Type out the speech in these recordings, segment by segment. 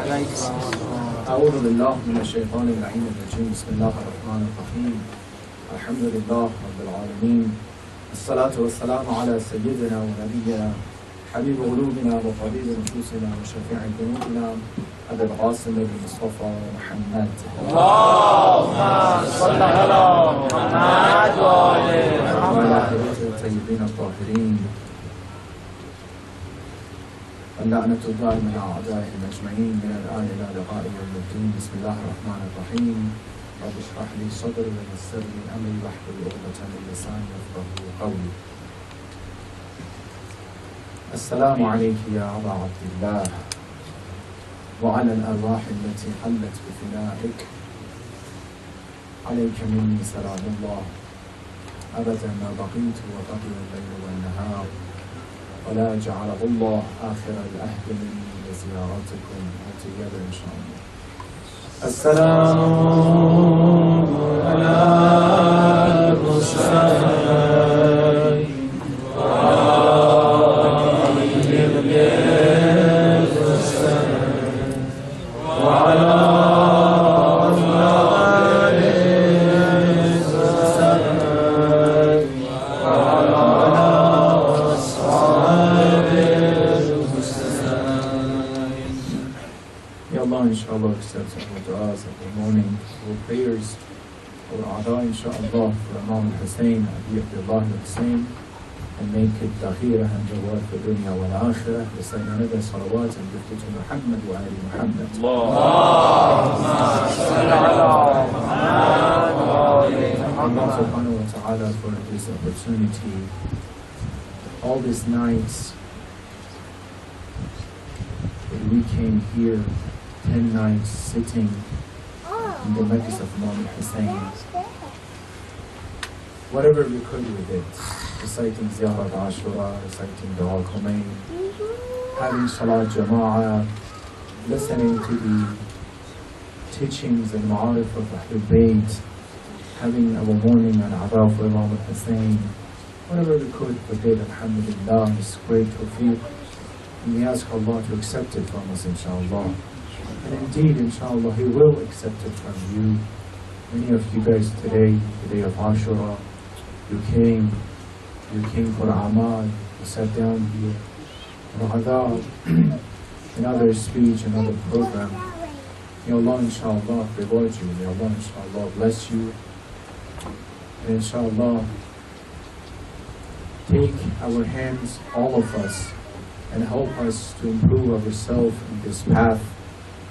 أعوذ بالله من الشيطان اللعين الرجيم. بسم الله الرحمن الرحيم. الحمد لله رب العالمين. الصلاة والسلام على سيدنا ونبينا حبيب قلوبنا وطبيب نفوسنا وشفيع ذنوبنا أبي القاسم المصطفى محمد. اللهم صل على محمد وعلى آله الطيبين الطاهرين. اللعنة الدائمة على أعدائهم أجمعين من الآن إلى لقاء يوم الدين. بسم الله الرحمن الرحيم. رب اشرح لي صدري ويسر لي أمري واحلل عقدة من لساني يفقهوا قولي. السلام عليك يا أبا عبد الله وعلى الأرواح التي حلت بفنائك. عليك مني سلام الله أبدا ما بقيت وبقي الليل والنهار، ولا جعله الله آخر العهد مني لزيارتكم. together إن شاء الله. السلام على المرسلين وعلى inshallah accept our du'as of the morning, our prayers, our a'da inshallah for Imam al-Hussein, Abi Abdullah al-Hussein, and make it dakhirah and jawad for dunya wal akhirah. Recite another salawat and gift it to Muhammad wa ali Muhammad. Allah subhanahu wa ta'ala for this opportunity. All these nights that we came here, 10 nights sitting in the majlis of Imam al-Hussein, whatever we could with it, reciting Ziyarat Ashura, reciting the al-Khumayn, having Salat Jama'ah, listening to the teachings and ma'arif of Ahlul Bayt, having our morning and adab for Imam al-Hussein, whatever we could with it, alhamdulillah, is great tawfiq, and we ask Allah to accept it from us, inshallah. And indeed, inshallah, He will accept it from you. Many of you guys today, the day of Ashura, you came for Amal, you sat down here, for Hadi, another speech, another program. May Allah, inshallah, reward you. May Allah, inshallah, bless you. And inshallah, take our hands, all of us, and help us to improve ourselves in this path,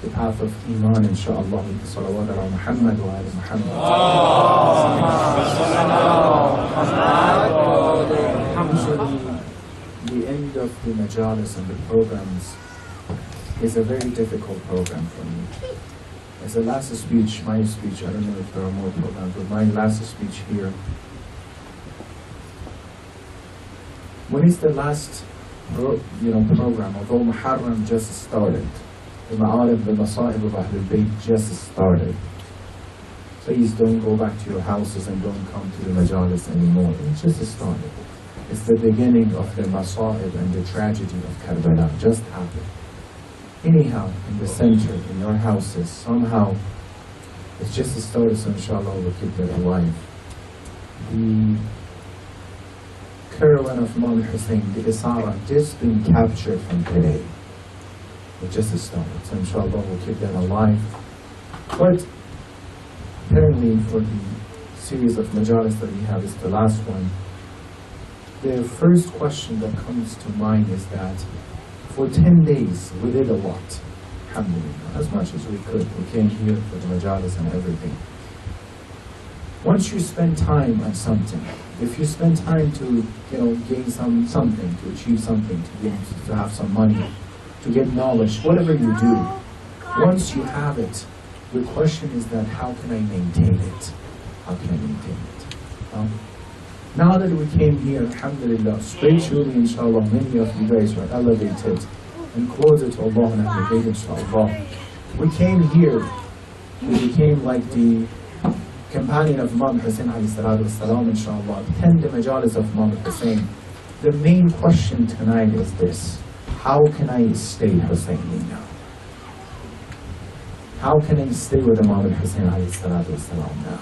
the path of Iman, inshaAllah, with the salawat ala Muhammad wa ala Muhammad. The end of the majalis and the programs is a very difficult program for me. As the last speech, my speech, I don't know if there are more programs, but my last speech here. When is the last program? Although Muharram just started, the ma'arif, the masa'ib of Ahlul Bayt just started. Please don't go back to your houses and don't come to the majalis anymore. It just started. It's the beginning of the masa'ib and the tragedy of Karbala. Just happened. Anyhow, in the center, in your houses, somehow, it's just started, so inshallah we'll keep that alive. The caravan of Imam al-Hussein, the Isara, just been captured from today. It just started, so inshallah we'll keep that alive. But apparently for the series of majalis that we have is the last one. The first question that comes to mind is that for 10 days we did a lot, alhamdulillah, as much as we could. We came here for the majalis and everything. Once you spend time on something, if you spend time to gain something, to achieve something, to have some money, to get knowledge, whatever you do, once you have it, the question is that how can I maintain it? How can I maintain it? Now that we came here, alhamdulillah, spiritually, inshallah, many of you guys were elevated and closer to Allah and Ahlul Bayt, inshallah. We came here, we became like the companion of Imam Hussein alayhi salatu wasalam, inshallah, attend the majalis of Imam Hussein. The main question tonight is this: how can I stay Husseini now? How can I stay with Imam al-Hussein alayhi salatu wasalam now?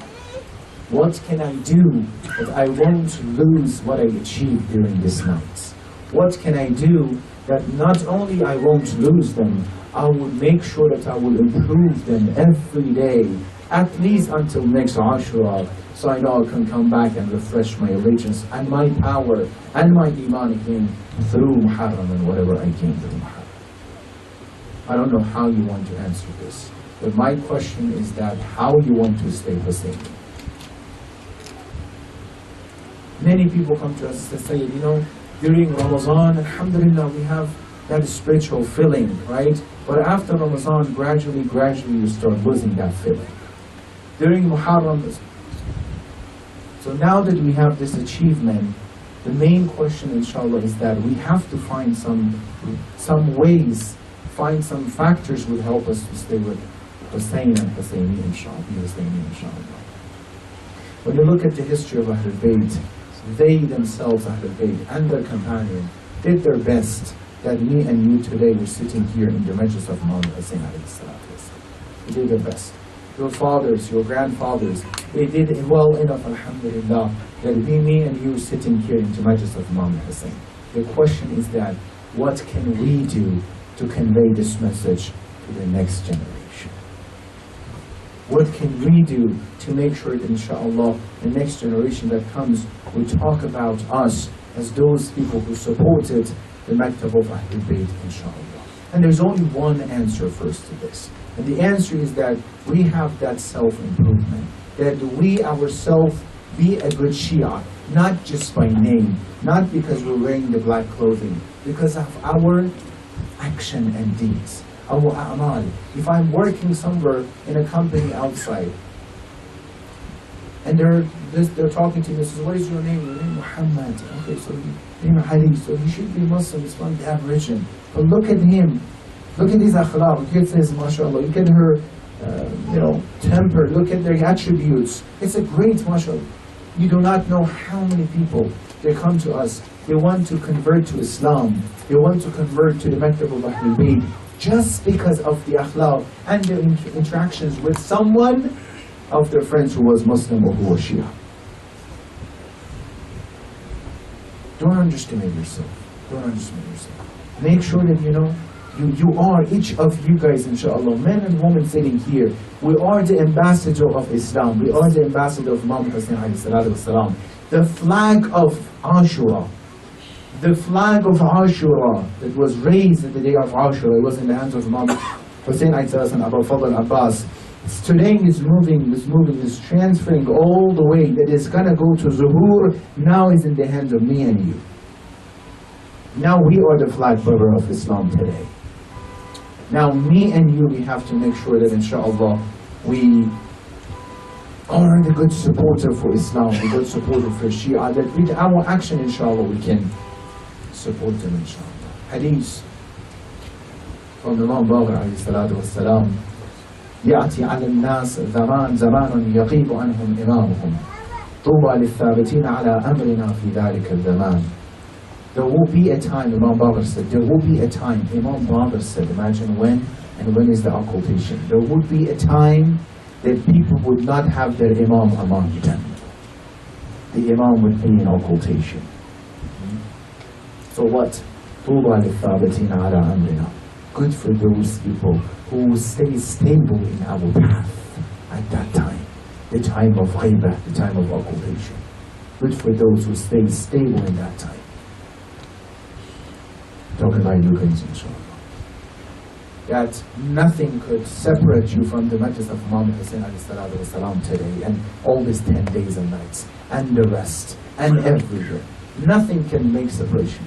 What can I do that I won't lose what I achieved during this night? What can I do that not only I won't lose them, I will make sure that I will improve them every day, at least until next Ashura, so I know I can come back and refresh my allegiance and my power and my iman again through Muharram and whatever I gained through Muharram. I don't know how you want to answer this, but my question is that how you want to stay Husseini. Many people come to us and say, you know, during Ramadan, alhamdulillah, we have that spiritual feeling, right? But after Ramadan, gradually you start losing that feeling. During Muharram, so now that we have this achievement, the main question, inshallah, is that we have to find some ways, find some factors would help us to stay with Hussein and Husseini, inshallah. When you look at the history of Ahlul Bayt, they themselves, Ahlul Bayt, and their companion, did their best that me and you today were sitting here in the majlis of Imam Hussein alayhi salatu wasalam. They did their best. Your fathers, your grandfathers, they did well enough, alhamdulillah, that me and you sitting here in the majlis of Imam Hussein. The question is that, what can we do to convey this message to the next generation? What can we do to make sure that, inshallah, the next generation that comes will talk about us as those people who supported the Maktab of Ahlul Bayt, inshallah? And there's only one answer first to this. And the answer is that we have that self-improvement. That we ourselves be a good Shia, not just by name, not because we're wearing the black clothing, because of our action and deeds. Our a'mal. If I'm working somewhere in a company outside, and they're talking to me, says, what is your name? Your name Muhammad. Okay, so your name Hadi, so he should be Muslim, it's from that religion. But look at him. Look at these akhlaq. Look at this, mashallah. Look at her, temper. Look at their attributes. It's a great, mashallah. You do not know how many people, they come to us. They want to convert to Islam. They want to convert to the Maktab of Ahlul Bayt just because of the akhlaq and their interactions with someone of their friends who was Muslim or who was Shia. Don't underestimate yourself. Don't underestimate yourself. Make sure that you are, each of you guys, inshallah, men and women sitting here, we are the ambassador of Islam. We are the ambassador of Imam Hussein alayhi salatu wasalam. The flag of Ashura. The flag of Ashura that was raised at the day of Ashura, it was in the hands of Imam Hussein alayhi salatu wasalam, Abu Fadl Abbas. Today is transferring all the way, that is going to go to Zuhur, now is in the hands of me and you. Now we are the flag bearer of Islam today. Now me and you, we have to make sure that, inshallah, we are the good supporter for Islam, the good supporter for Shia, that with our action, inshallah, we can support them, inshallah. Hadith from Imam Baqir alayhi salatu wassalam. يأتي على الناس زمان يغيب عنهم إمامهم طوبى للثابتين على أمرنا في ذلك الزمان. There will be a time, Imam Baqir said, there will be a time, Imam Baqir said, imagine when, and when is the occultation? There would be a time that people would not have their Imam among them. The Imam would be in occultation. So what? طوبى للثابتين على أمرنا. Good for those people who stay stable in our path at that time, the time of ghaibah, the time of occultation. Good for those who stay stable in that time. Talking about you guys, inshallah. That nothing could separate you from the majlis of Imam Hussein alayhi salatu today, and all these 10 days and nights, and the rest, and everywhere. Nothing can make separation.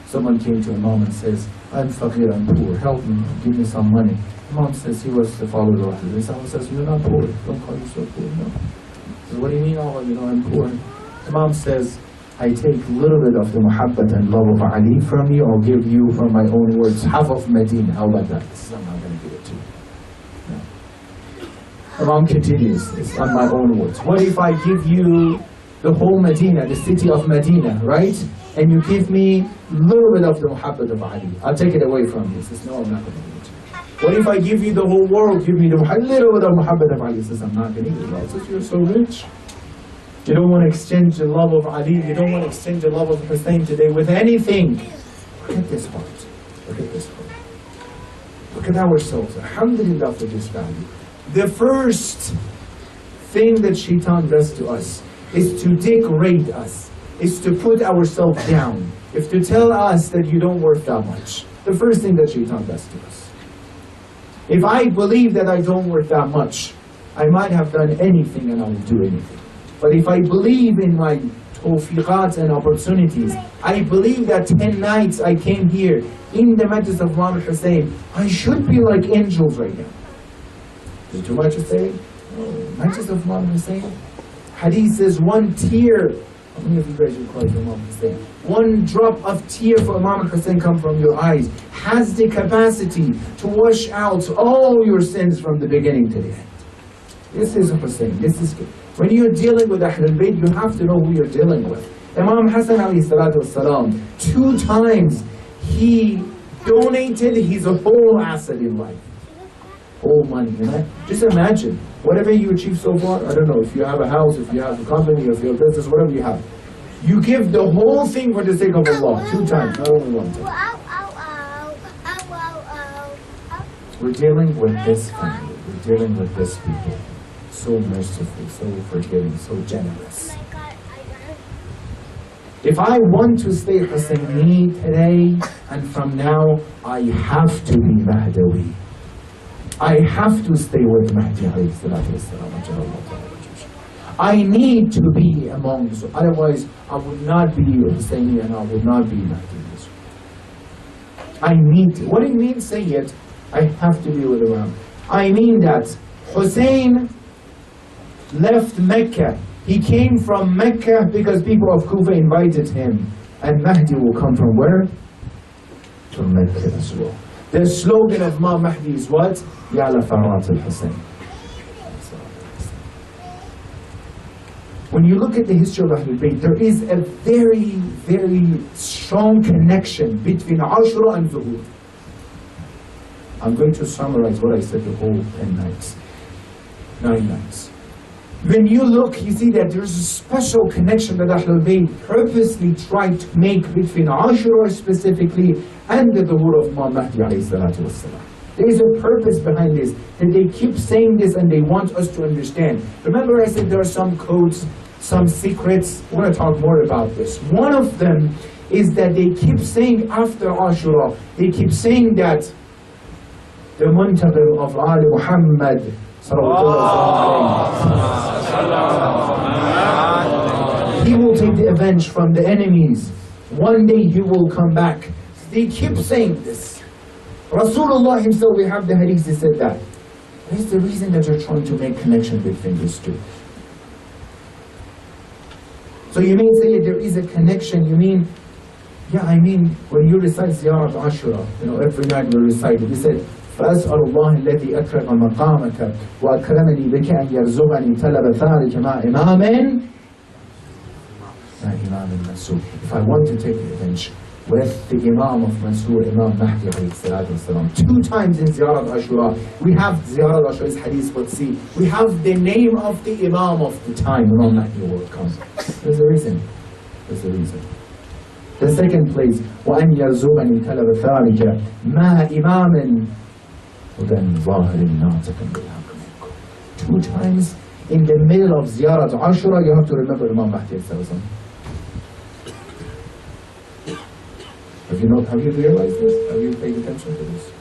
Someone came to Imam and says, I'm faqir, I'm poor, help me, give me some money. Imam says he was the follower of Allah. Someone says, you're not poor, don't call yourself poor, no. So what do you mean, I'm poor? Imam says, I take a little bit of the muhabbat and love of Ali from you, or give you from my own words, half of Medina. How about that? I'm not going to give it to you. No. Imam continues, it's on my own words. What if I give you the whole Medina, the city of Medina, right? And you give me a little bit of the muhabbat of Ali. I'll take it away from you. He says, no, I'm not going to give it to you. What if I give you the whole world? Give me the little bit of muhabbat of Ali. He says, I'm not going to eat it. Allah says, you're so rich. You don't want to exchange the love of Ali. You don't want to exchange the love of Hussein today with anything. Look at this heart. Look at this heart. Look at ourselves. Alhamdulillah for this value. The first thing that Shaitan does to us is to degrade us, is to put ourselves down, is to tell us that you don't worth that much. The first thing that Shaitan does to us. If I believe that I don't worth that much, I might have done anything and I will do anything. But if I believe in my tawfiqat and opportunities, I believe that 10 nights I came here in the majlis of Imam Hussein, I should be like angels right now. Is it too much to say? No. Majlis of Imam Hussein. Hadith says one tear. How many of you guys will cry for Imam Hussein? One drop of tear for Imam Hussein come from your eyes has the capacity to wash out all your sins from the beginning to the end. This is Hussein. This is good. When you're dealing with Ahlul Bayt, you have to know who you're dealing with. Imam Hassan alayhi salatu wasalam, 2 times he donated his whole asset in life. Whole money. Just imagine, whatever you achieve so far, I don't know, if you have a house, if you have a company, if you have business, whatever you have. You give the whole thing for the sake of Allah, 2 times, not only 1 time. We're dealing with this family, we're dealing with this people. So merciful, so forgiving, so generous. If I want to stay Husseini today, and from now, I have to be Mahdawi. I have to stay with Mahdi alayhi salatu wasalam. I need to be among them. Otherwise, I would not be Husseini and I would not be Mahdi. I need to. What do you mean, Sayyid? I have to be with Imam. I mean that Hussein left Mecca. He came from Mecca because people of Kufa invited him. And Mahdi will come from where? From Mecca as well. The slogan of Imam Mahdi is what? Ya la Farat al-Hussein. When you look at the history of Ahlul Bayt, there is a very, very strong connection between Ashura and Zuhur. I'm going to summarize what I said the whole 10 nights, 9 nights. When you look, you see that there's a special connection that Ahlul Bayt purposely tried to make between Ashura specifically and the Zuhur of Imam Mahdi alayhi salatu wassalam. There is a purpose behind this, and they keep saying this and they want us to understand. Remember I said there are some codes, some secrets. We're going to talk more about this. One of them is that they keep saying after Ashura, they keep saying that the Muntaqim of Ali Muhammad he will take the revenge from the enemies. One day he will come back. They keep saying this. Rasulullah himself, we have the hadith that said that. What is the reason that you're trying to make connection between these two? So you mean say there is a connection, you mean, yeah, I mean, when you recite Ziyarat Ashura, every night we recite it, we said, فأسأل الله الذي أكرم مقامك وأكرمني بك أن يرزقني طلب ثارك مع إمام Mansur. If I want to take revenge with the Imam of Mansur, Imam Mahdi alayhi salatu wasalam, 2 times in Ziyarat Ashura, we have Ziyarat Ashura's hadith, but see, we have the name of the Imam of the time, Imam Mahdi will come. There's a reason. There's a reason. The second place, وأن يرزقني طلب ثارك مع إمام وَذَنْ ظَاهِرٍ نَاطِقٍ بِالْحَقِّ مِنْكُمْ. 2 times in the middle of Ziyarat Ashura, you have to remember Imam Mahdi. Have you realized this? Have you paid attention to this?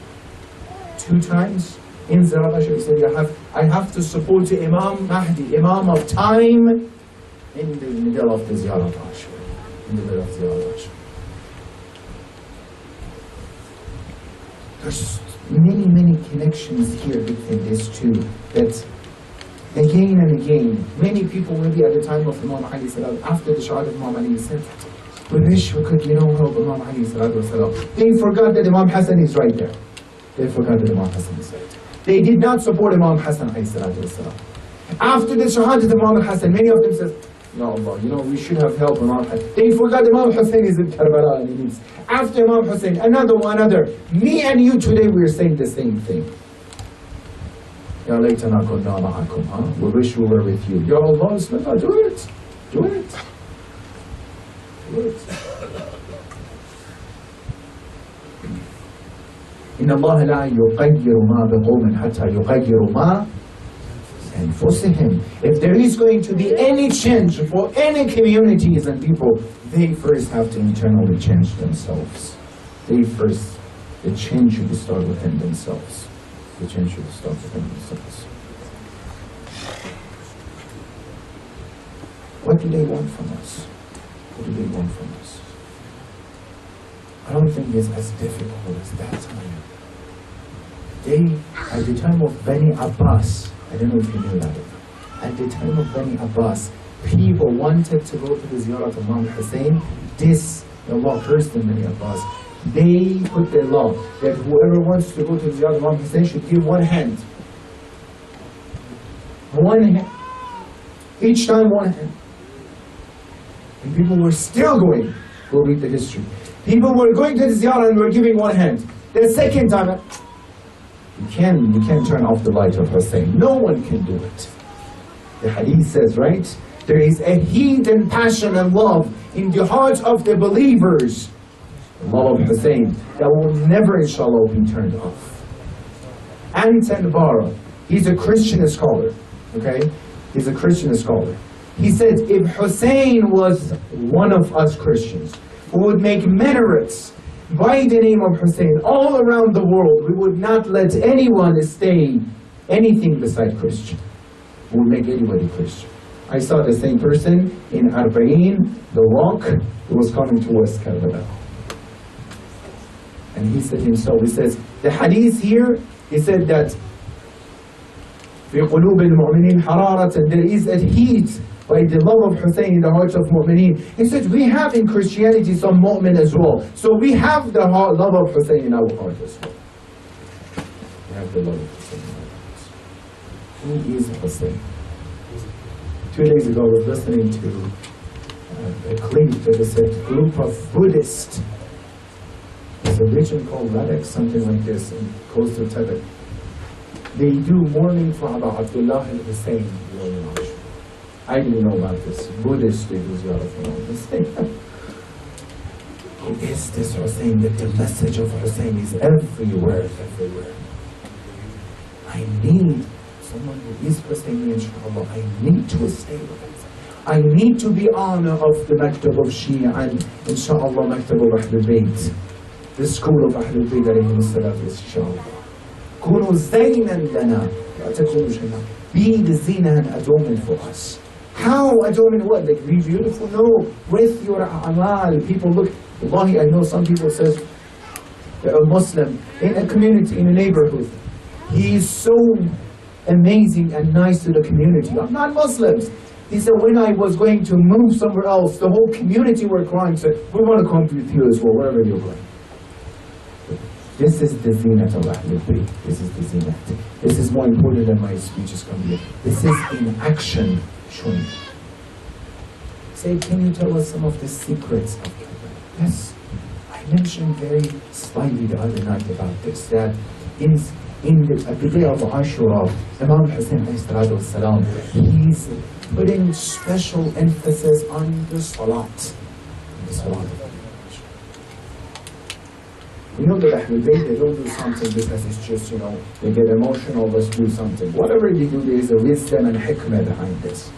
2 times in Ziyarat Ashura, he said, I have to support Imam Mahdi, Imam of time, in the middle of the Ziyarat Ashura. In the middle of Ziyarat Ashura. There's many connections here between these two that again and again, many people maybe at the time of Imam Ali Salat, after the Shahadat of Imam Ali said, we wish we could, help Imam Ali Salat. They forgot that Imam Hassan is right there. They forgot that Imam Hassan is right there. They did not support Imam Hassan. After the Shahadat of Imam Hassan, many of them said, Ya Allah, you know, we should have helped Imam Hussein. They forgot Imam Hussein is in Karbala and he needs. After Imam Hussein, another one, another. Me and you today, we're saying the same thing. Ya laytana kunna ma'akum, huh? We wish we were with you. Ya Allah, Bismillah, do it. Do it. Do it. إن الله لا يغير ما بقوم حتى يغيروا ما أنفسهم. If there is going to be any change for any communities and people, they first have to internally change themselves. The change should start within themselves. The change should start within themselves. What do they want from us? What do they want from us? I don't think it's as difficult as that time. At the time of Bani Abbas, I don't know if you knew that. At the time of Bani Abbas, people wanted to go to the ziyarah of Imam Hussein. The law first in Bani Abbas, they put their law that whoever wants to go to the ziyarah of Imam Hussein should give one hand. One hand. Each time one hand. And people were still going. Go read the history. People were going to the ziyarah and were giving one hand. The second time, you can't turn off the light of Hussein. No one can do it. The hadith says, right? There is a heat and passion and love in the hearts of the believers, the love of Hussein, that will never, inshallah, be turned off. Anton Bara, he's a Christian scholar, okay? He's a Christian scholar. He says, if Hussein was one of us Christians, who would make minarets by the name of Hussein all around the world, we would not let anyone stay anything beside Christian. We would make anybody Christian. I saw the same person in Arba'in, the rock, who was coming to West Karbala. And he said himself, he says, the hadith here, he said that في قلوب المؤمنين حرارة, there is a heat by the love of Hussein in the hearts of mu'mineen. He said, we have in Christianity some mu'min as well. So we have the love of Hussein in our heart as well. We have the love of Hussein in our hearts. Who is Hussein? 2 days ago I was listening to a clip that is a group of Buddhists. There's a region called Ladakh, something like this, in coastal Tibet. They do mourning for Abdullah al-Hussein. I didn't know about this. Buddhists do ziyarah for Hussein. Who is this Hussein? That the message of Hussein is everywhere, everywhere. I need someone who is Hussein, inshallah. I need to stay with him. I need to be honor of the Maktab of Shia and inshallah Maktab of Ahlul Bayt. The school of Ahlul Bayt alayhim salatu inshallah. كونوا زينا لنا لا تكونوا شيئا. Be the zina and adornment for us. How adornment? What? Like be beautiful? No. With your amal, people look. Wallahi, I know some people says they're a Muslim in a community, in a neighborhood. He is so amazing and nice to the community. I'm not Muslims. He said, when I was going to move somewhere else, the whole community were crying, said, we want to come with you as well, wherever you're going. This is the zinat of Ahlul Bayt. This is the zinat. This is more important than my speeches come here. This is in action showing. Say, can you tell us some of the secrets of Karbala? Yes. I mentioned very slightly the other night about this, that in the day of Ashura, Imam Hussein والسلام, he's putting special emphasis on the Salat. The Salat. We know that Ahlul Bayt, they don't do something because it's just, you know, they get emotional, let's do something. Whatever they do, there is a wisdom and hikmah behind this.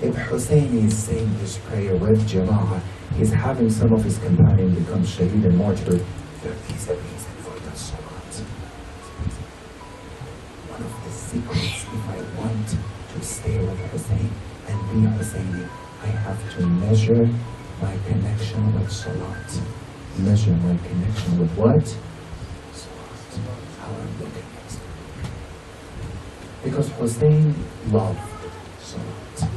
If Hussein is saying this prayer with Jama'ah, he's having some of his companions become shaheed and martyred. There is a reason for the Salat. One of the secrets, if I want to stay with Hussein and be Husseini, I have to measure my connection with Salat. Measure my connection with what? Salat. How I'm looking at it. Because Hussein loved Salat.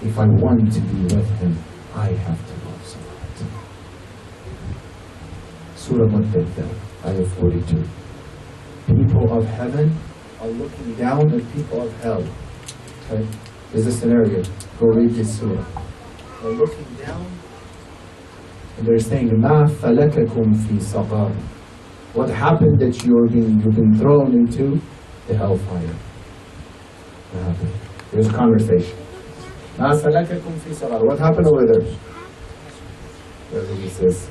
If I want to be with him, I have to love Salat. Surah Mudaththir, ayah 42. People of heaven are looking down at people of hell. Okay? There's a scenario. Go read this surah. They're looking down and they're saying, مَا فَلَكَكُمْ فِي سَقَرٍ. What happened that you've been thrown into the hellfire? What happened? There's a conversation. مَا سَلَكَكُمْ فِي سَقَرٍ. What happened over there? He says,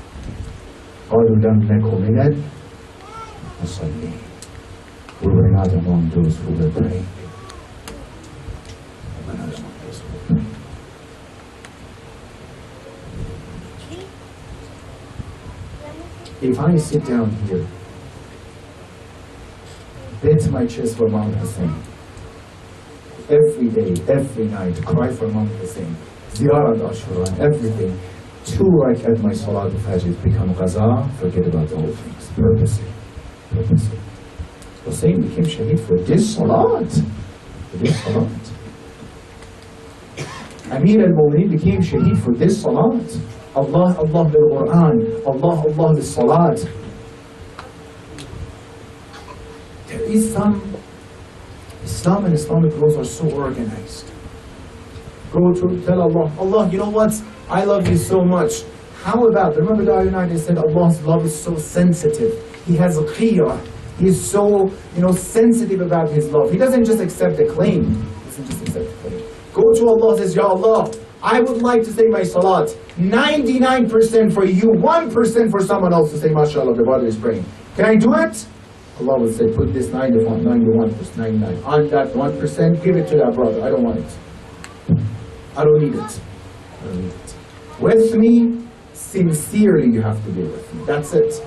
قَالُوا لَمْ نَكُ مِنَ الْمُصَلِّينَ. We were not among those who were praying. We were not among those who were praying. If I sit down here, beat my chest for Imam Hussein, every day, every night, cry for Imam Hussein, ziyarat Ashura, and everything, 2 rakat my Salat al-Fajr become qaza, forget about the whole things, purposely, purposely. Hussein became shaheed for this Salat, for this Salat. Amir al-Mu'mineen became shaheed for this Salat. Allah, Allah bil Quran, Allah, Allah bil Salat. There is some, Islam and Islamic rules are so organized. Go to tell Allah, Allah, you know what? I love you so much. How about, remember the ayah they said Allah's love is so sensitive. He has a qiyah. He's so, sensitive about His love. He doesn't just accept the claim. He doesn't just accept the claim. Go to Allah and says, Ya Allah, I would like to say my salat, 99% for you, 1% for someone else to say, mashallah, the brother is praying. Can I do it? Allah will say, put this 91%, 99. On that 1%, give it to that brother. I don't want it. I don't need it. I don't need it. With me, sincerely you have to be with me. That's it.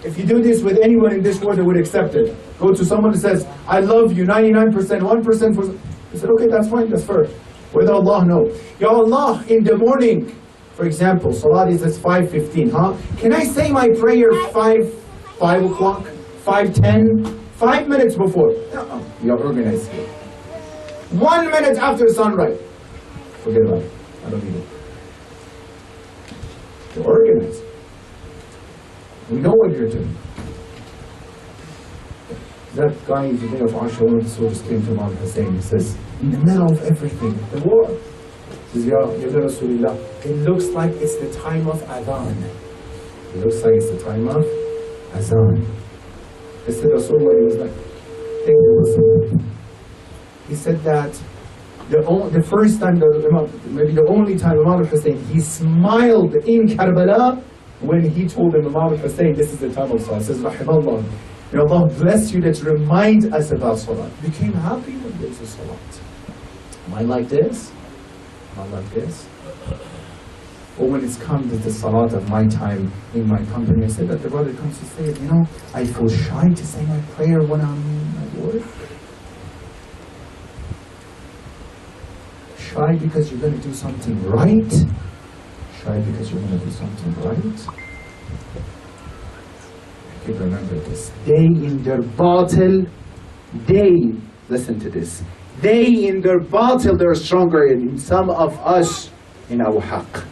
If you do this with anyone in this world, they would accept it. Go to someone who says, I love you, 99%, 1% for... He said, okay, that's fine, that's fair. Whether Allah, no. Ya Allah, in the morning, for example, Salat is at 5:15, huh? Can I say my prayer 5 o'clock, 5:10, 5 minutes before? No, you're organized here. 1 minute after sunrise. Forget about it. I don't need it. You're organized. We know what you're doing. That guy in the day of Ashura, one of the soldiers came to Imam Hussein. He says, in the middle of everything, the war, he says, Ya Rasulullah, it looks like it's the time of Adhan. It looks like it's the time of Adhan. He said, Rasulullah, he was like, take the Rasulullah. He said that the first time, maybe the only time Imam Hussein, he smiled in Karbala when he told him, Imam Hussein, this is the time of Salat. He says, Rahimallah, may Allah bless you that remind us about Salat. Became happy when there's a Salat. Am I like this? Am I like this? Or when it's come to the Salat of my time in my company, I said that the brother comes to say, I feel shy to say my prayer when I'm at work. Shy because you're going to do something right? Shy because you're going to do something right? Okay, remember this. They in their batil, listen to this. They in their batil, they're stronger in some of us in our haqq.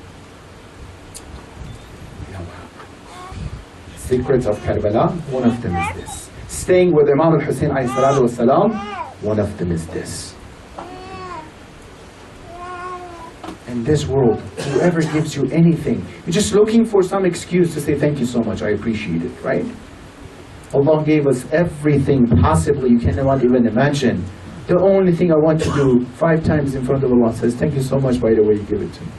Secrets of Karbala, one of them is this. Staying with Imam al-Hussein ﷺ, one of them is this. In this world, whoever gives you anything, you're just looking for some excuse to say thank you so much, I appreciate it, right? Allah gave us everything possibly you cannot even imagine. The only thing I want to do 5 times in front of Allah says, thank you so much by the way you give it to me.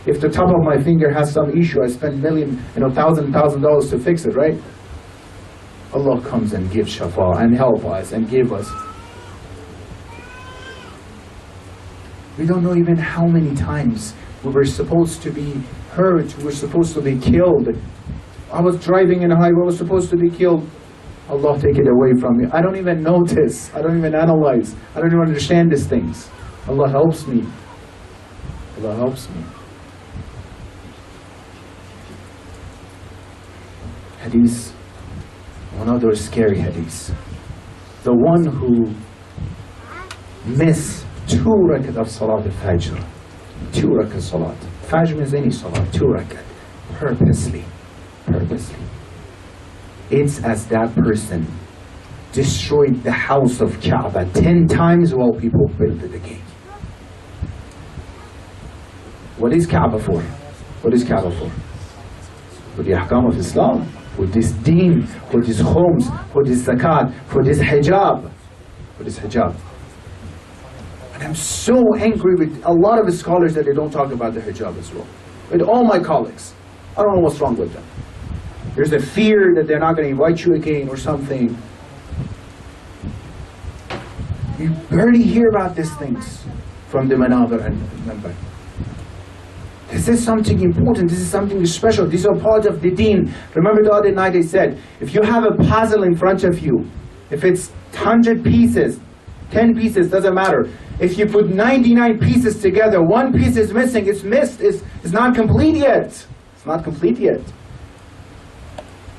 If the top of my finger has some issue, I spend $1,000 to fix it, right? Allah comes and gives shafa and help us and give us. We don't know even how many times we were supposed to be hurt, we were supposed to be killed. I was driving in a highway, I was supposed to be killed. Allah take it away from me. I don't even notice, I don't even analyze, I don't even understand these things. Allah helps me. Allah helps me. Hadith, one other scary hadith. The one who missed 2 rakat of Salat al-Fajr. 2 rakat Salat. Fajr means any Salat, 2 rakat. Purposely. It's as that person destroyed the house of Kaaba 10 times while people built it again. What is Kaaba for? What is Kaaba for? For the ahkam of Islam, for this deen, for these homes, for this zakat, for this hijab. For this hijab. And I'm so angry with a lot of scholars that they don't talk about the hijab as well. With all my colleagues. I don't know what's wrong with them. There's a fear that they're not going to invite you again or something. You barely hear about these things from the Manabir and Manbir. This is something important, this is something special, these are part of the deen. Remember the other night I said, if you have a puzzle in front of you, if it's 100 pieces, 10 pieces, doesn't matter. If you put 99 pieces together, one piece is missing, it's missed, it's not complete yet. It's not complete yet.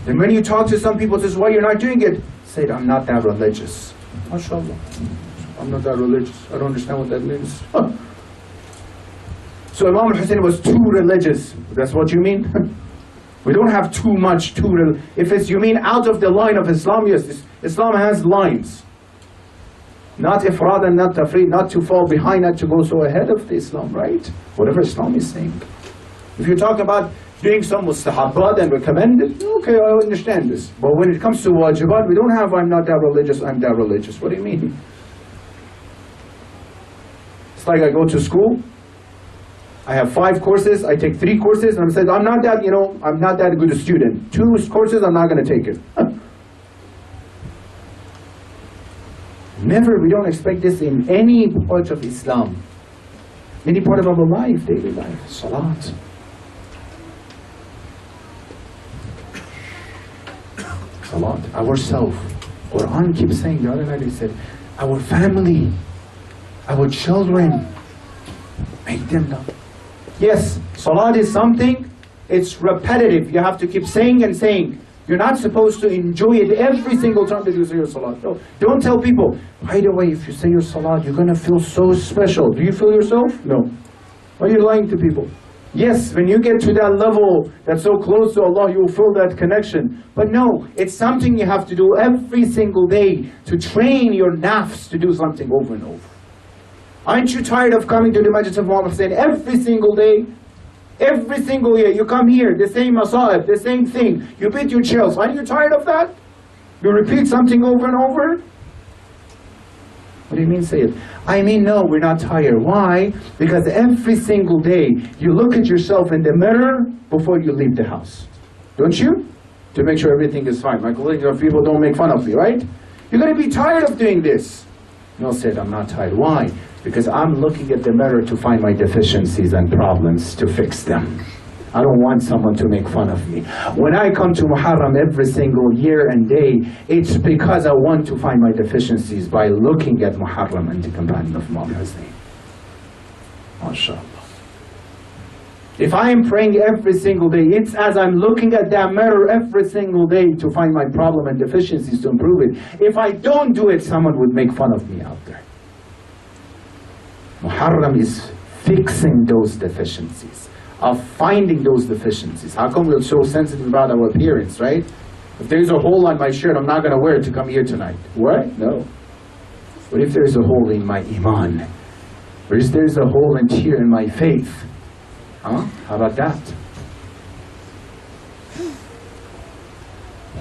Then when you talk to some people, this is why you're not doing it. Say, I'm not that religious. MashaAllah. I'm not that religious. I don't understand what that means. So Imam al-Hussein was too religious. That's what you mean? We don't have too much, if it's, you mean out of the line of Islam, yes, Islam has lines. Not ifrad and not tafreed, not to fall behind, not to go so ahead of the Islam, right? Whatever Islam is saying. If you talk about doing some mustahabbat and recommended, okay, I understand this. But when it comes to wajibat, we don't have, I'm not that religious, I'm that religious. What do you mean? It's like I go to school, I have 5 courses, I take 3 courses, and I said, I'm not that, I'm not that good a student. 2 courses, I'm not going to take it. Never, we don't expect this in any part of Islam. Any part of our life, daily life. Salat. Salat. Ourself. Quran keeps saying, the other night he said, our family, our children, make them know. Yes, salat is something, it's repetitive. You have to keep saying and saying. You're not supposed to enjoy it every single time that you say your salat. No, don't tell people, by the way, if you say your salat, you're going to feel so special. Do you feel yourself? No. Why are you lying to people? Yes, when you get to that level that's so close to Allah, you will feel that connection. But no, it's something you have to do every single day to train your nafs to do something over and over. Aren't you tired of coming to the Masjid of Muhammad Hussein every single day? Every single year, you come here, the same masa'ib, the same thing. You beat your chills. Aren't you tired of that? You repeat something over and over? What do you mean, Sayyid? I mean, no, we're not tired. Why? Because every single day, you look at yourself in the mirror before you leave the house. Don't you? To make sure everything is fine. My colleagues or people don't make fun of me, right? You're going to be tired of doing this. No, Sayyid, I'm not tired. Why? Because I'm looking at the mirror to find my deficiencies and problems, to fix them. I don't want someone to make fun of me. When I come to Muharram every single year and day, it's because I want to find my deficiencies by looking at Muharram and the companion of Imam Hussein. MashaAllah. If I am praying every single day, it's as I'm looking at that mirror every single day to find my problem and deficiencies to improve it. If I don't do it, someone would make fun of me out there. Muharram is fixing those deficiencies, of finding those deficiencies. How come we're so sensitive about our appearance, right? If there's a hole on my shirt, I'm not going to wear it to come here tonight. What? No. What if there's a hole in my iman? Or if there's a hole and tear in my faith? Huh? How about that?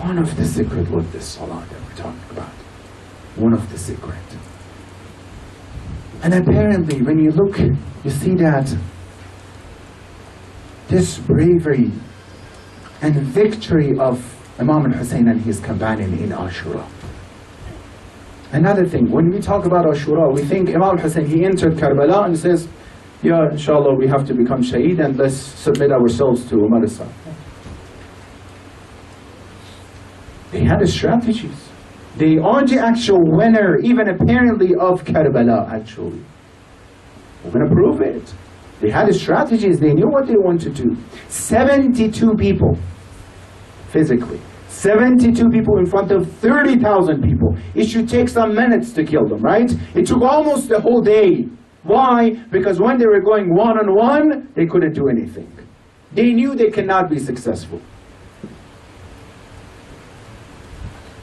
One of the secret with this salah that we're talking about. One of the secret. And apparently, when you look, you see that this bravery and victory of Imam al-Hussein and his companion in Ashura. Another thing, when we talk about Ashura, we think Imam al-Hussein, he entered Karbala and says, yeah, inshallah, we have to become Sayyid and let's submit ourselves to Umar as-Sa. They had strategies. They are the actual winner, even apparently, of Karbala, actually. We're going to prove it. They had strategies, they knew what they wanted to do. 72 people, physically. 72 people in front of 30,000 people. It should take some minutes to kill them, right? It took almost the whole day. Why? Because when they were going one-on-one, they couldn't do anything. They knew they cannot be successful.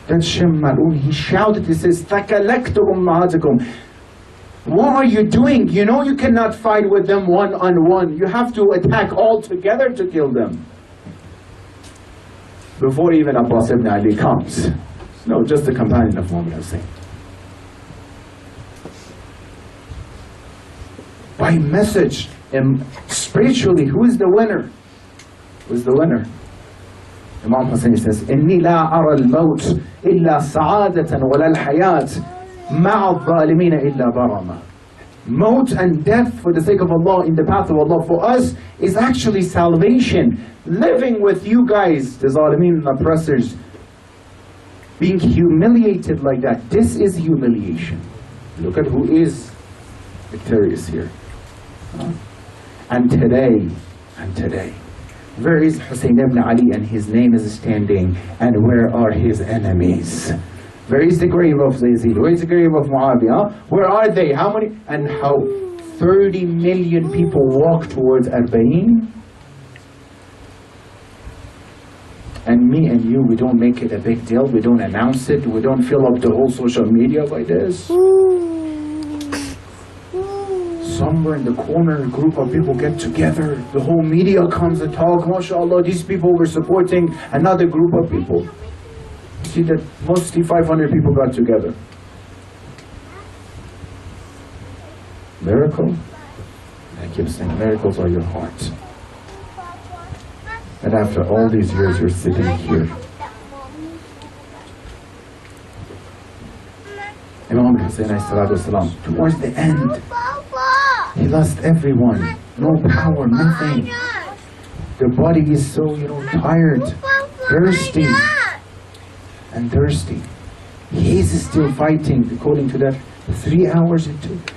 Then Shem Mal'un, he shouted, he says, "Thakalaktu ummahatikum." What are you doing? You know you cannot fight with them one-on-one. You have to attack all together to kill them. Before even Abbas ibn Ali comes. No, just the companion of Muhammad Hussein. By message, and spiritually, who is the winner? Who is the winner? Imam Hussein says, إِنِّي لَا أَرَى الْمَوْتِ إِلَّا سَعَادَةً وَلَا الْحَيَاةِ مَعَ الظَّالِمِينَ إِلَّا بَرَمًا. Maut and death for the sake of Allah, in the path of Allah, for us, is actually salvation. Living with you guys, the Zalimeen and oppressors, being humiliated like that, this is humiliation. Look at who is victorious here. And today, where is Hussein ibn Ali and his name is standing, and where are his enemies? Where is the grave of Yazid? Where is the grave of Muawiyah? Where are they? How many? And how 30 million people walk towards Arba'in? And me and you, we don't make it a big deal, we don't announce it, we don't fill up the whole social media by this. Somewhere in the corner, a group of people get together, the whole media comes and talk, MashaAllah, these people were supporting another group of people. You see that mostly 500 people got together. Miracle? I keep saying, miracles are your heart. And after all these years, you're sitting here. Imam Hussein والسلام, towards the end, he lost everyone. No power, nothing. The body is so, tired, thirsty, and thirsty. He's still fighting, according to that, 3 hours it took.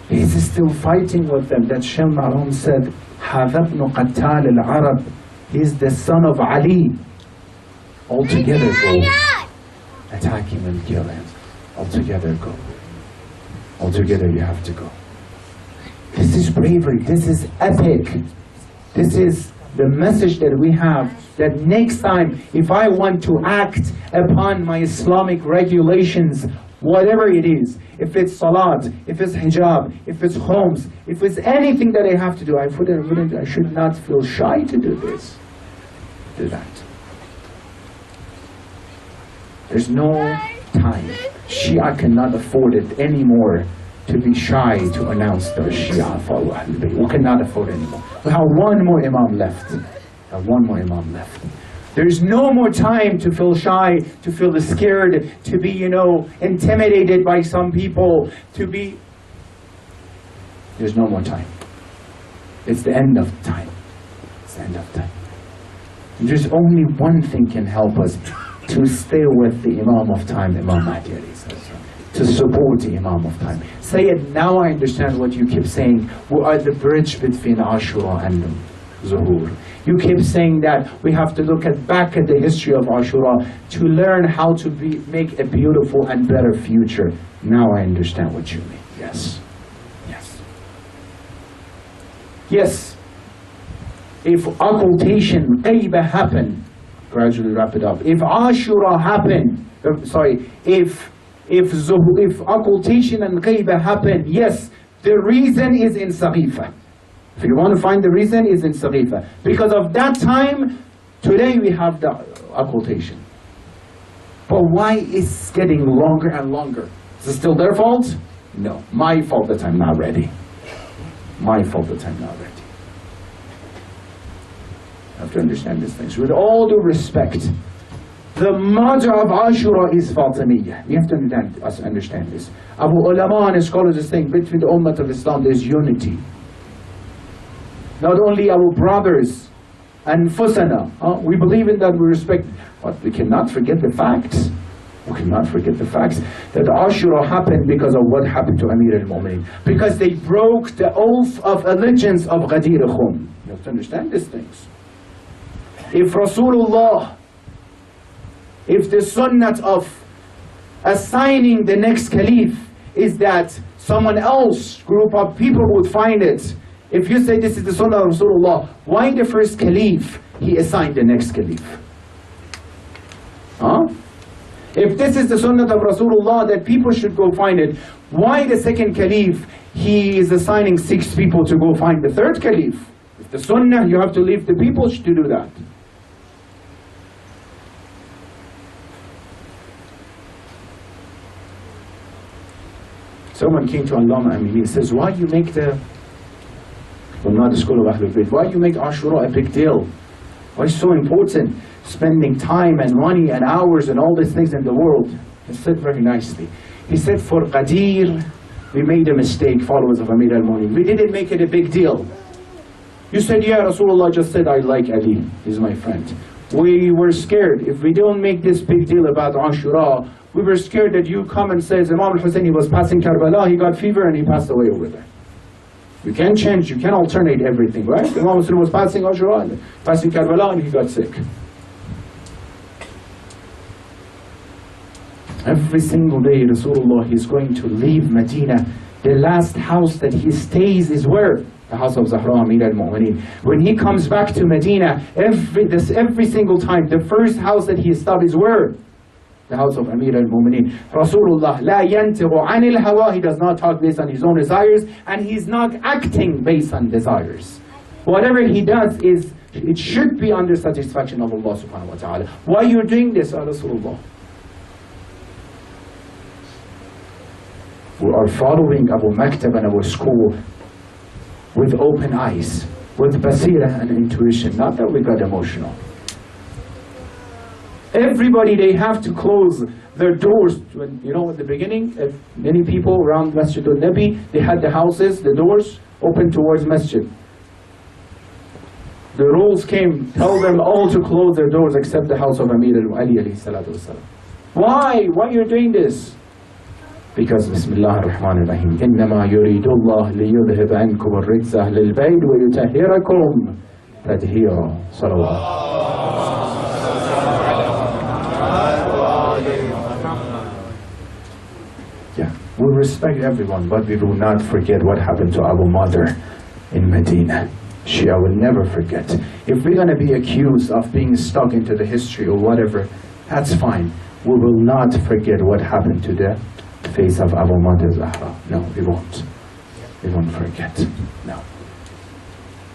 He's still fighting with them. That Shem Ma'rum said, هَذَا ابْنُ قَتَّالِ الْعَرَبِ. He's the son of Ali. All together go. Attack him and kill him. All together go. All together you have to go. This is bravery. This is epic. This is the message that we have, that next time if I want to act upon my Islamic regulations, whatever it is, if it's Salat, if it's hijab, if it's homes, if it's anything that I have to do, I should not feel shy to do this. Do that. There's no time. Shia cannot afford it anymore to be shy to announce the Shia follow Ahlul Bayt. We cannot afford it anymore. We have one more Imam left. There's no more time to feel shy, to feel scared, to be, intimidated by some people, There's no more time. It's the end of time. It's the end of time. And there's only one thing can help us to stay with the Imam of time, Imam Hadi, to support the Imam of time. Sayyid, now I understand what you keep saying. We are the bridge between Ashura and Zuhur. You keep saying that we have to look back at the history of Ashura to learn how to make a beautiful and better future. Now I understand what you mean. Yes. Yes. If occultation, Qayba happened, gradually wrap it up. If Ashura happened, if occultation and Qayba happened, yes, the reason is in Saqifa. If you want to find the reason, is in Saqifa. Because of that time, today we have the occultation. But why is it getting longer and longer? Is it still their fault? No. My fault that I'm not ready. My fault that I'm not ready. You have to understand these things. With all due respect, the mother of Ashura is Fatimiyya. We have to understand this. Abu Ulama and scholars are saying between the Ummah of Islam there's unity. Not only our brothers and Fusana, we believe in that, we respect, but we cannot forget the facts. We cannot forget the facts that Ashura happened because of what happened to Amir al-Mu'mineen. Because they broke the oath of allegiance of Ghadir Khum. You have to understand these things. If Rasulullah, if the sunnah of assigning the next caliph is that someone else, group of people would find it, if you say this is the sunnah of Rasulullah, why the first caliph, he assigned the next caliph? If this is the sunnah of Rasulullah, that people should go find it, why the second caliph, he is assigning 6 people to go find the third caliph? If the sunnah, you have to leave the people to do that. Someone came to Allama Amini, he says, why you make not the school of Ahlul Bayt, why you make Ashura a big deal? Why it's so important? Spending time and money and hours and all these things in the world. He said very nicely. He said, for Qadir, we made a mistake, followers of Amir al-Mu'minin. We didn't make it a big deal. You said, yeah, Rasulullah just said, I like Ali, he's my friend. We were scared. If we don't make this big deal about Ashura, we were scared that you come and says, Imam al-Hussein, he was passing Karbala, he got fever and he passed away over there. You can't change, you can't alternate everything, right? Imam Hussein was passing Ashura, and passing Karbala, and he got sick. Every single day, Rasulullah is going to leave Medina. The last house that he stays is where? The house of Zahra, Amir al-Mu'mineen. When he comes back to Medina, every single time, the first house that he stops is where? The house of Amir al-Mu'mineen. Rasulullah, la yantiqu anil hawa, he does not talk based on his own desires, and he's not acting based on desires. Whatever he does is, it should be under satisfaction of Allah subhanahu wa ta'ala. Why are you doing this, Rasulullah? We are following Abu Maktab and our school with open eyes, with basira and intuition, not that we got emotional. Everybody, they have to close their doors. You know, at the beginning, many people around Masjid al-Nabi, they had the houses, the doors open towards Masjid. The rules came, tell them all to close their doors except the house of Amir al-Ali alayhi salatu wasalam. Why? Why are you doing this? Because Bismillah ar-Rahman ar-Rahim, إِنَّمَا يُرِيدُ اللَّهُ لِيُذْهِبَ عَنْكُمُ الرِّجْسَ أَهْلَ الْبَيْتِ وَيُطَهِّرَكُمْ تَطْهِيرًا. Salawat. Yeah, we respect everyone, but we will not forget what happened to our mother in Medina. I will never forget. If we're going to be accused of being stuck into the history or whatever, that's fine. We will not forget what happened to the face of our mother Zahra. No, we won't. We won't forget. No.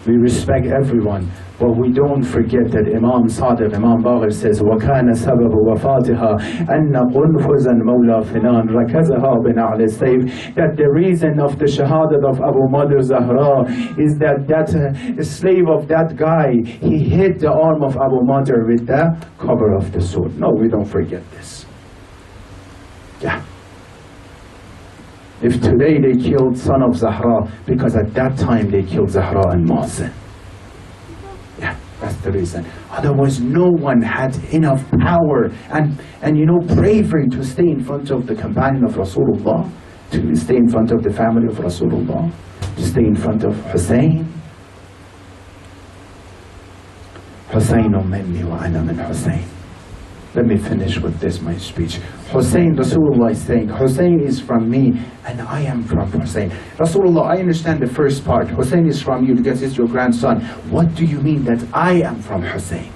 We respect everyone, but we don't forget that Imam Sadiq, Imam Baqir says, وَكَانَ سَبَبُ وَفَاتِهَا أَنَّ قُنْفُزًا مَوْلَى فِنَانْ رَكَزَهَا بِنَعْلِ السَّيْفِ. That the reason of the shahadat of Abu Mother Zahra is that slave of that guy, he hit the arm of Abu Mother with the cover of the sword. No, we don't forget this. Yeah. If today they killed son of Zahra, because at that time they killed Zahra and Muhsin. Yeah, that's the reason. Otherwise no one had enough power and bravery to stay in front of the companion of Rasulullah, to stay in front of the family of Rasulullah, to stay in front of Hussein. Husaynun minni wa ana min Husayn. Let me finish with this, my speech. Hussein, Rasulullah is saying, Hussein is from me and I am from Hussein. Rasulullah, I understand the first part. Hussein is from you because he's your grandson. What do you mean that I am from Hussein?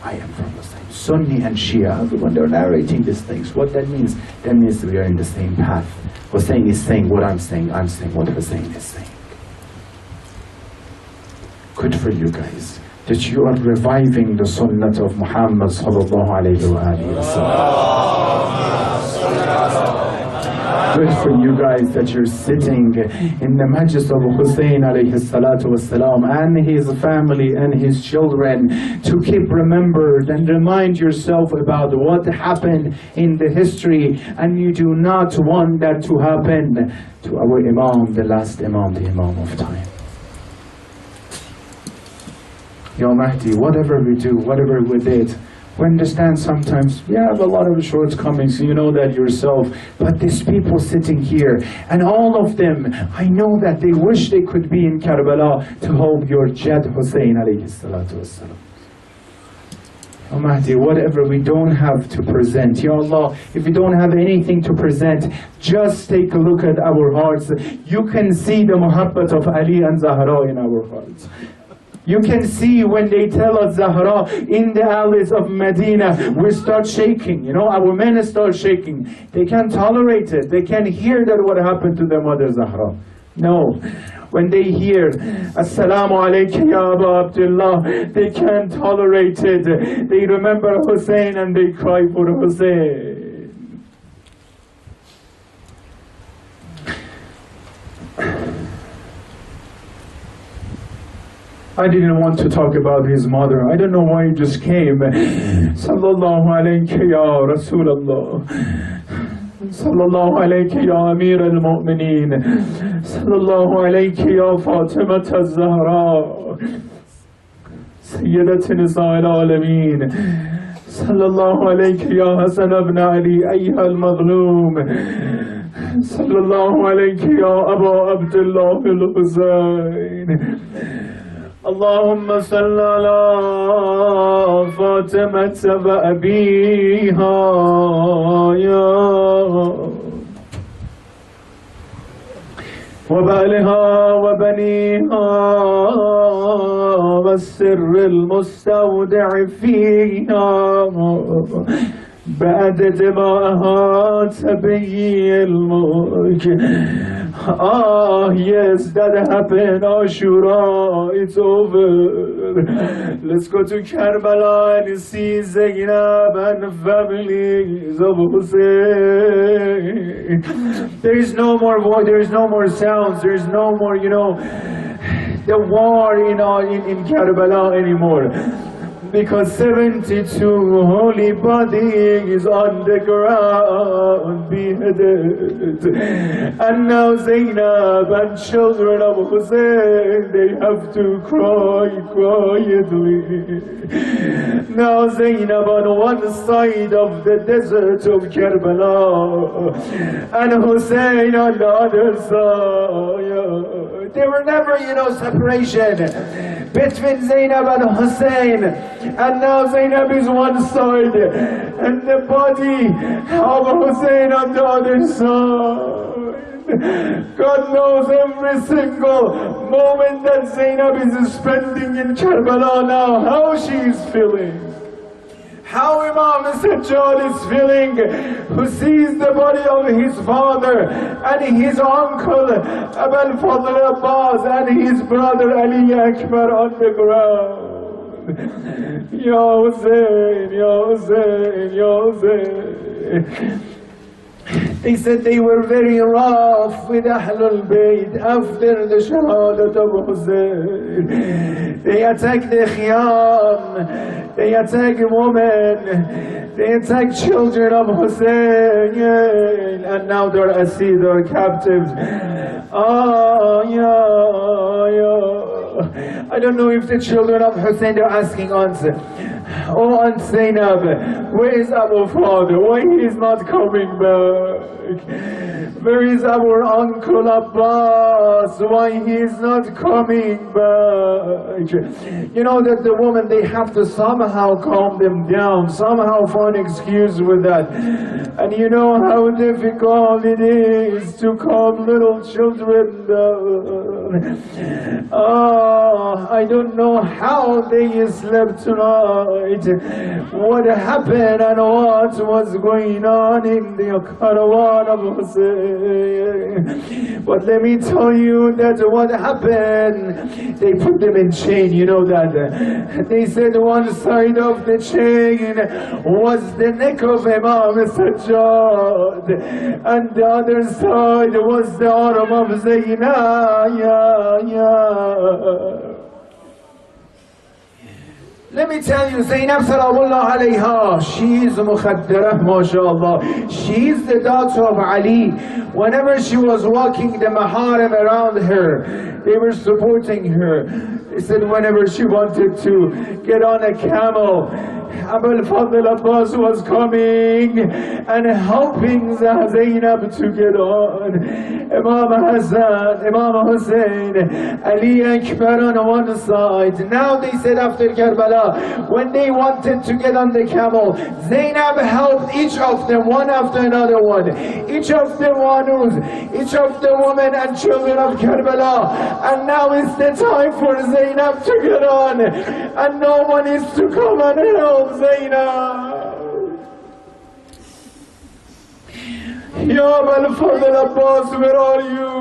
I am from Hussein. Sunni and Shia, when they're narrating these things, what that means? That means we are in the same path. Hussein is saying what I'm saying what Hussein is saying. Good for you guys, that you are reviving the sunnah of Muhammad sallallahu alayhi wa Good for you guys that you're sitting in the majlis of Hussein alayhi salatu wasalam and his family and his children to keep remembered and remind yourself about what happened in the history, and you do not want that to happen to our Imam, the last Imam, the Imam of time. Ya Mahdi, whatever we do, whatever we did, we understand sometimes we have a lot of shortcomings, you know that yourself, but these people sitting here, and all of them, I know that they wish they could be in Karbala to hold your Jad Hussein alayhi salatu wasalam. Ya Mahdi, whatever we don't have to present, Ya Allah, if we don't have anything to present, just take a look at our hearts. You can see the muhabbat of Ali and Zahra in our hearts. You can see when they tell us Zahra in the alleys of Medina, we start shaking. You know, our men start shaking. They can't tolerate it. They can't hear that what happened to their mother Zahra. No. When they hear Assalamu alayka ya Abu Abdullah, they can't tolerate it. They remember Hussein and they cry for Hussein. I didn't want to talk about his mother. I don't know why he just came. Sallallahu alayka ya Rasulullah. Sallallahu alayka ya Amir al-Mu'mineen. Sallallahu alayka ya Fatima al-Zahra. Sayyidat Nisa al-Alameen. Sallallahu alayka ya Hassan ibn Ali ayyuha al-Mazloom. Sallallahu alayka ya Abu Abdullah al-Husayn. اللهم صل على فاطمة وأبيها يا وبالها وبنيها والسر المستودع فيها بعدد ما أحاط به الملك. Ah, yes, that happened. Ashura, it's over. Let's go to Karbala and see Zainab and families of Hussein. There is no more voice, there is no more sounds, there is no more, you know, the war in Karbala anymore. Because 72 holy bodies on the ground beheaded. And now Zainab and children of Hussein, they have to cry quietly. Now Zainab on one side of the desert of Karbala, and Hussein on the other side. There were never, you know, separation between Zainab and Hussein. And now Zainab is one side, and the body of Hussein on the other side. God knows every single moment that Zainab is spending in Karbala now, how she is feeling. How Imam Sajjad is feeling, who sees the body of his father and his uncle Abul Fadl Abbas and his brother Ali Akbar on the ground. Ya Hussein, Ya Hussein, Ya Hussein. They said they were very rough with Ahlul Bayt after the Shahadat of Hussein. They attacked the Khiyam, they attacked women, they attacked children of Hussein, and now they're asir, they're captives. Ah, yeah. I don't know if the children of Hussein are asking Aunt, oh Aunt Zainab, where is our father? Why he is not coming back? Where is our uncle Abbas? Why he is not coming back? You know that the woman, they have to somehow calm them down, somehow find an excuse with that. And you know how difficult it is to calm little children down. I don't know how they slept tonight, what happened and what was going on in the caravan of Hussein. But let me tell you that what happened, they put them in chain, you know that. They said one side of the chain was the neck of Imam Sajjad, and the other side was the arm of Zainab. Let me tell you, Zainab Salamullah alayha, she is mukhaddarah, mashallah. She is the daughter of Ali. Whenever she was walking, the maharim around her, they were supporting her. They said whenever she wanted to get on a camel, Abul Fadl Abbas was coming and helping Zainab to get on. Imam Hassan, Imam Hussein, Ali Akbar on one side. Now they said after Karbala, when they wanted to get on the camel, Zainab helped each of them, one after another one. Each of the wanus, each of the women and children of Karbala. And now is the time for Zainab Zainab to get on, and no one is to come and help Zainab. Ya Abul Fadl Abbas, where are you?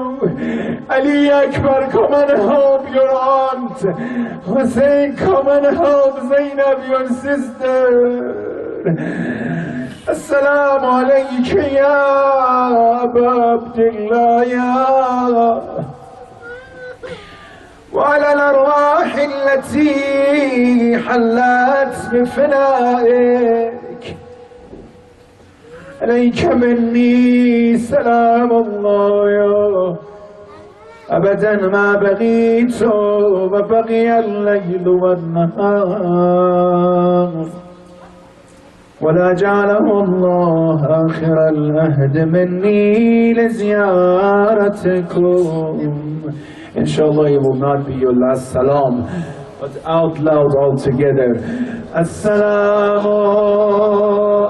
Ali Akbar, come and help your aunt. Hussein, come and help Zainab, your sister. Assalamu alayka ya Aba Abdullah ya وعلى الأرواح التي حلت بفنائك عليك مني سلام الله يا أبدا ما بغيت وبقي الليل والنهار ولا جعله الله آخر العهد مني لزيارتكم. Inshallah, it will not be your last salam, but out loud all together. Assalamu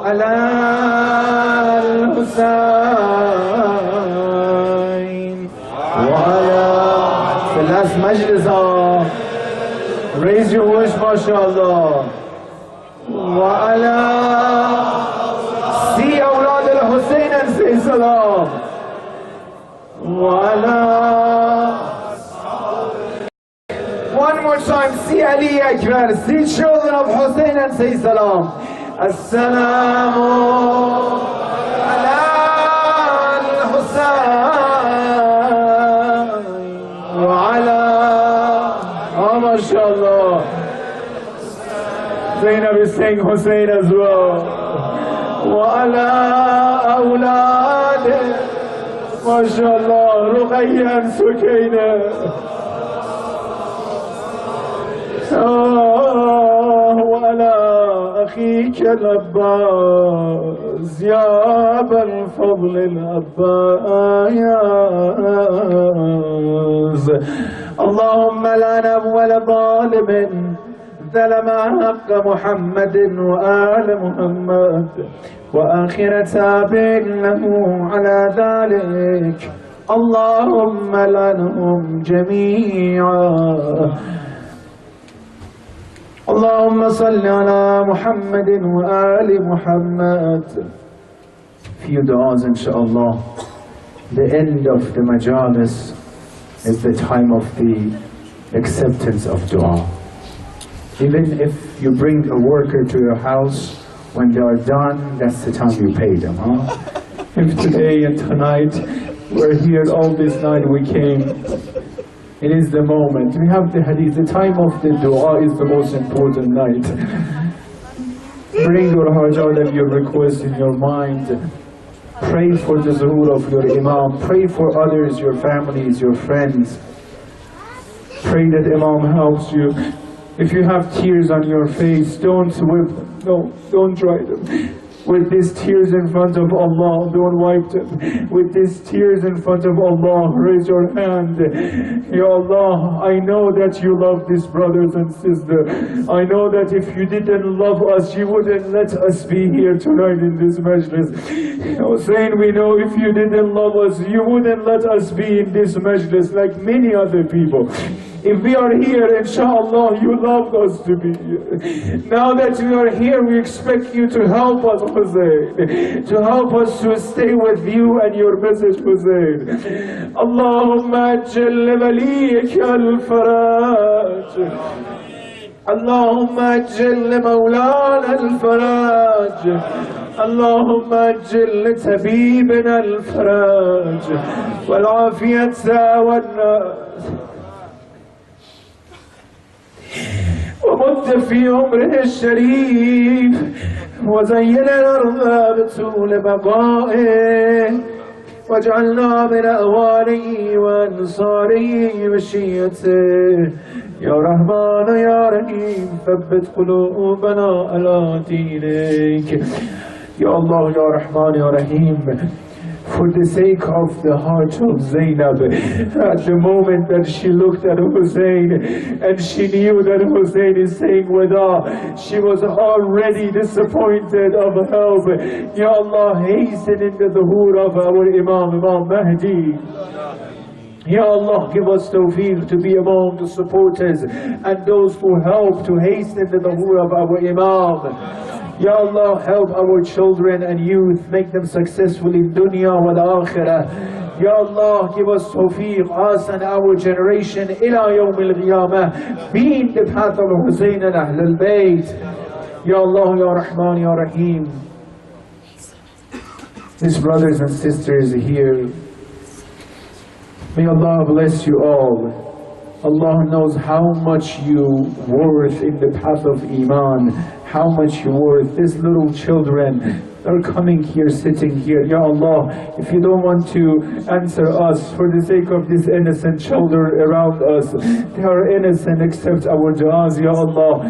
ala al-Husayn wa ala. The last majlis. Raise your voice, mashallah. Wa ala. See awlad al-Husayn and say salam. Wa ala. One more time, see Ali Akbar, see children of Hussein and say salam. Assalamu ala al-Husayn wa ala. Oh, mashallah. Zainab is saying Hussein as well. Wa ala awlad. Mashallah. Ruqayya and Sukayna. وعلى أخيك العباس يا أبا الفضل العباس. اللهم لعن أول ظالم ظلم حق محمد وآل محمد وآخر تاب له على ذلك. اللهم لعنهم جميعا. اللهم صل على محمد وآل محمد. Few du'as inshallah. The end of the majalis is the time of the acceptance of dua. Even if you bring a worker to your house, when they are done, that's the time you pay them, huh? If today and tonight, we're here all this night we came, it is the moment. We have the hadith, the time of the dua is the most important night. Bring your hajat and your request in your mind. Pray for the zuhur of your imam. Pray for others, your families, your friends. Pray that imam helps you. If you have tears on your face, don't whip them. No, don't dry them. With these tears in front of Allah, don't wipe them. With these tears in front of Allah, raise your hand. Ya Allah, I know that you love these brothers and sisters. I know that if you didn't love us, you wouldn't let us be here tonight in this majlis. Hussein, we know if you didn't love us, you wouldn't let us be in this majlis like many other people. If we are here, inshallah, you loved us to be here. Now that we are here, we expect you to help us, Hussein. To help us to stay with you and your message, Hussein. Allahumma ajil waliyaka al-faraj. Allahumma ajil mawlana al-faraj. Allahumma ajil tabibina al-faraj. Wal-afiyata wal-nas. ومد في عمره الشريف وزين الأرض بطول بقائه واجعلنا من أوانه وأنصاره وشيته يا رحمن يا رحيم ثبت قلوبنا على دينك يا الله يا رحمن يا رحيم. For the sake of the heart of Zainab, at the moment that she looked at Hussein and she knew that Hussein is saying wada, she was already disappointed of help. Ya Allah, hasten in the dhuhr of our Imam Mahdi. Ya Allah, give us tawfiq to be among the supporters and those who help to hasten the dhuhr of our Imam. Ya Allah, help our children and youth, make them successful in dunya wal akhirah. Ya Allah, give us tawfiq, us and our generation, ila yawm al-qiyamah, be in the path of Hussein and Ahl al-Bayt. Ya Allah, Ya Rahman, Ya Rahim. His brothers and sisters here, may Allah bless you all. Allah knows how much you worth in the path of Iman, how much you worth. These little children are coming here, sitting here. Ya Allah, if you don't want to answer us for the sake of these innocent children around us, they are innocent except our du'as, Ya Allah.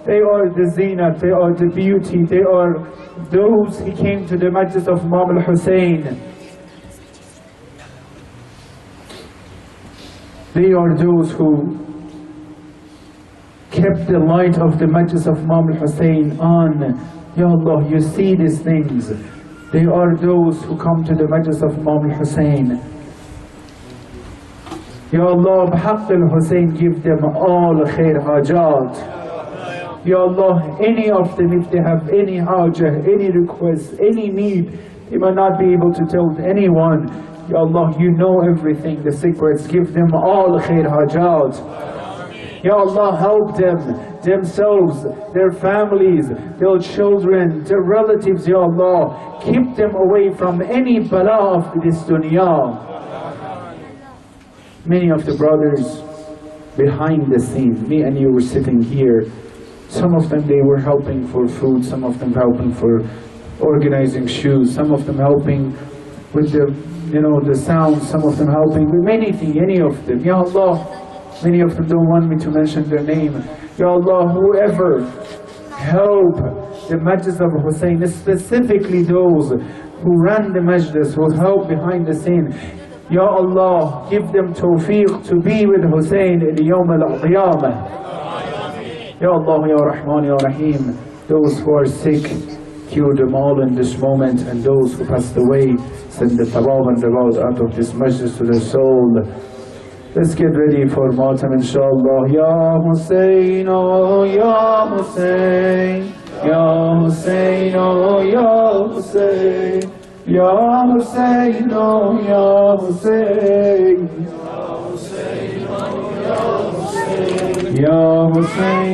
They are the zinat, they are the beauty, they are those who came to the majlis of Imam al-Hussein. They are those who kept the light of the majlis of Imam al-Hussein on. Ya Allah, you see these things. They are those who come to the majlis of Imam al-Hussein. Ya Allah, b'haqq al-Hussein, give them all khair hajat. Ya Allah, any of them, if they have any hajah, any request, any need, they might not be able to tell anyone. Ya Allah, you know everything, the secrets, give them all khair hajat. Ya Allah, help them, themselves, their families, their children, their relatives, Ya Allah. Keep them away from any bala of this dunya. Many of the brothers behind the scenes, me and you were sitting here. Some of them, they were helping for food, some of them helping for organizing shoes, some of them helping with the, the sound, some of them helping with many things, any of them. Ya Allah, many of them don't want me to mention their name. Ya Allah, whoever help the majlis of Hussein, specifically those who ran the majlis, who help behind the scene, Ya Allah, give them tawfiq to be with Hussein in the Yawm al-Qiyamah. Ya Allah, Ya Rahman, Ya Rahim, those who are sick, cure them all in this moment, and those who passed away, send the tawab and rawad out of this majlis to their soul. Let's get ready for Matam, inshallah. Ya Hussein, oh Ya Hussein, Ya Hussein, oh Ya Hussein, Ya Hussein, oh Ya Hussein, Ya Hussein, oh Ya Hussein, Ya Hussein.